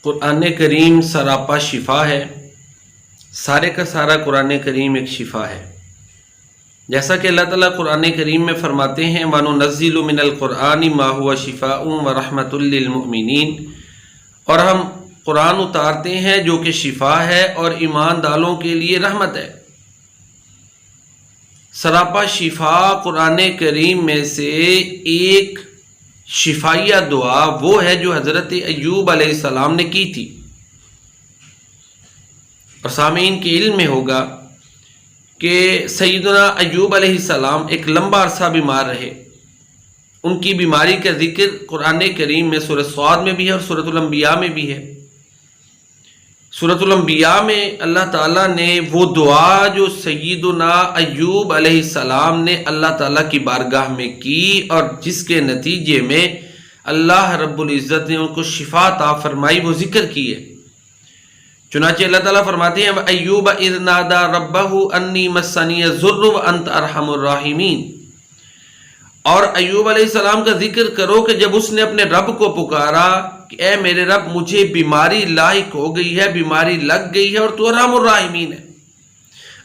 قرآن کریم سراپا شفا ہے، سارے کا سارا قرآن کریم ایک شفا ہے۔ جیسا کہ اللہ تعالیٰ قرآن کریم میں فرماتے ہیں وَنُنَزِّلُ مِنَ الْقُرْآنِ مَا هُوَ شِفَاءٌ وَرَحْمَةٌ لِّلْمُؤْمِنِينَ، اور ہم قرآن اتارتے ہیں جو کہ شفا ہے اور ایمانداروں کے لیے رحمت ہے۔ سراپا شفا قرآن کریم میں سے ایک شفائیہ دعا وہ ہے جو حضرت ایوب علیہ السلام نے کی تھی، اور سامعین کے علم میں ہوگا کہ سیدنا ایوب علیہ السلام ایک لمبا عرصہ بیمار رہے۔ ان کی بیماری کا ذکر قرآن کریم میں سورۃ صاد میں بھی ہے اور سورۃ الانبیاء میں بھی ہے۔ سورۃ الانبیاء میں اللہ تعالیٰ نے وہ دعا جو سیدنا ایوب علیہ السلام نے اللہ تعالیٰ کی بارگاہ میں کی اور جس کے نتیجے میں اللہ رب العزت نے ان کو شفا عطا فرمائی، وہ ذکر کی ہے۔ چنانچہ اللہ تعالیٰ فرماتے ہیں ایوب اذ نادى ربه انی مسنی الضر وانت ارحم الراحمین، اور ایوب علیہ السلام کا ذکر کرو کہ جب اس نے اپنے رب کو پکارا کہ اے میرے رب مجھے بیماری لاحق ہو گئی ہے، بیماری لگ گئی ہے اور تو ارحم الراحمین ہے۔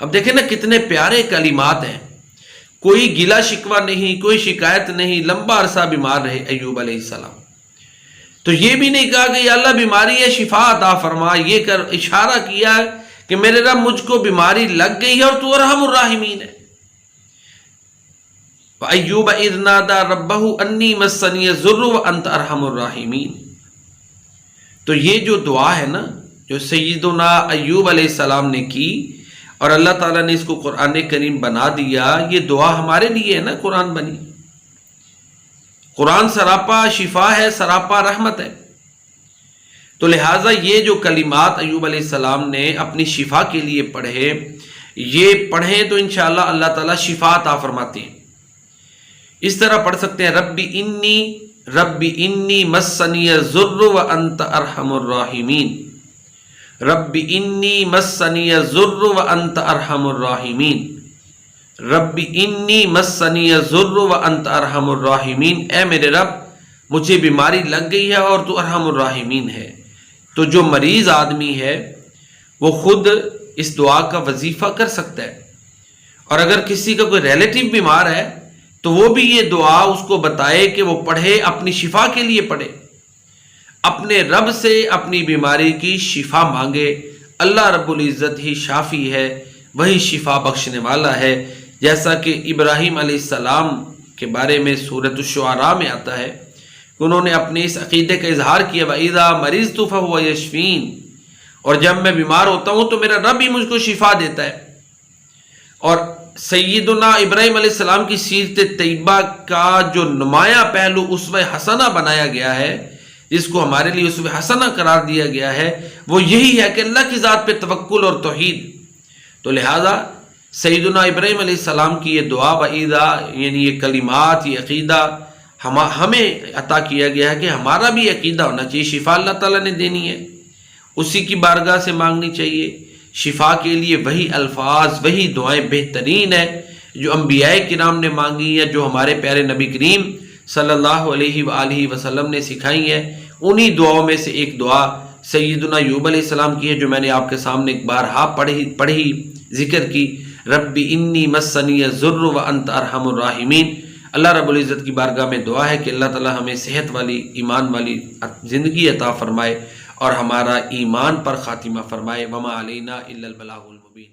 اب دیکھیں نا کتنے پیارے کلمات ہیں، کوئی گلا شکوہ نہیں، کوئی شکایت نہیں، لمبا عرصہ بیمار رہے ایوب علیہ السلام۔ تو یہ بھی نہیں کہا کہ یا اللہ بیماری ہے شفا عطا فرما، یہ کر اشارہ کیا کہ میرے رب مجھ کو بیماری لگ گئی ہے اور تو ارحم الراحمین ہے۔ ایوب اذ نادى ربه انی مسنی الضر وانت ارحم الراحمین۔ تو یہ جو دعا ہے نا جو سیدنا ایوب علیہ السلام نے کی اور اللہ تعالیٰ نے اس کو قرآن کریم بنا دیا، یہ دعا ہمارے لیے ہے نا، قرآن بنی۔ قرآن سراپا شفا ہے، سراپا رحمت ہے۔ تو لہٰذا یہ جو کلمات ایوب علیہ السلام نے اپنی شفا کے لیے پڑھے، یہ پڑھیں تو انشاءاللہ اللہ تعالیٰ شفا عطا فرماتے ہیں۔ اس طرح پڑھ سکتے ہیں رب انی مسنی الضر وانت ارحم الراحمین، رب انی مسنی الضر وانت ارحم الراحمین، رب انی مسنی الضر وانت ارحم الراحمین، اے میرے رب مجھے بیماری لگ گئی ہے اور تو ارحم الراحمین ہے۔ تو جو مریض آدمی ہے وہ خود اس دعا کا وظیفہ کر سکتا ہے، اور اگر کسی کا کوئی ریلیٹیو بیمار ہے تو وہ بھی یہ دعا اس کو بتائے کہ وہ پڑھے، اپنی شفا کے لیے پڑھے، اپنے رب سے اپنی بیماری کی شفا مانگے۔ اللہ رب العزت ہی شافی ہے، وہی شفا بخشنے والا ہے، جیسا کہ ابراہیم علیہ السلام کے بارے میں سورۃ الشعراء میں آتا ہے کہ انہوں نے اپنے اس عقیدے کا اظہار کیا وَإِذَا مَرِضْتُ فَهُوَ يَشْفِينِ، اور جب میں بیمار ہوتا ہوں تو میرا رب ہی مجھ کو شفا دیتا ہے۔ اور سیدنا ابراہیم علیہ السلام کی سیرت طیبہ کا جو نمایاں پہلو اسوہ حسنہ بنایا گیا ہے، جس کو ہمارے لیے اسوہ حسنہ قرار دیا گیا ہے، وہ یہی ہے کہ اللہ کی ذات پہ توکل اور توحید۔ تو لہٰذا سیدنا ابراہیم علیہ السلام کی یہ دعا وَإِذَا، یعنی یہ کلمات، یہ عقیدہ ہمیں عطا کیا گیا ہے کہ ہمارا بھی عقیدہ ہونا چاہیے، شفا اللہ تعالیٰ نے دینی ہے، اسی کی بارگاہ سے مانگنی چاہیے۔ شفا کے لیے وہی الفاظ، وہی دعائیں بہترین ہیں جو انبیاء کرام نے مانگی ہیں، جو ہمارے پیارے نبی کریم صلی اللہ علیہ وآلہ وسلم نے سکھائی ہیں۔ انہی دعاؤں میں سے ایک دعا سیدنا ایوب علیہ السلام کی ہے جو میں نے آپ کے سامنے ایک بارہا پڑھی ذکر کی، رب انی مسنی الضر وانت ارحم الراحمین۔ اللہ رب العزت کی بارگاہ میں دعا ہے کہ اللہ تعالی ہمیں صحت والی، ایمان والی زندگی عطا فرمائے اور ہمارا ایمان پر خاتمہ فرمائے۔ وما علینا الا البلاغ المبین۔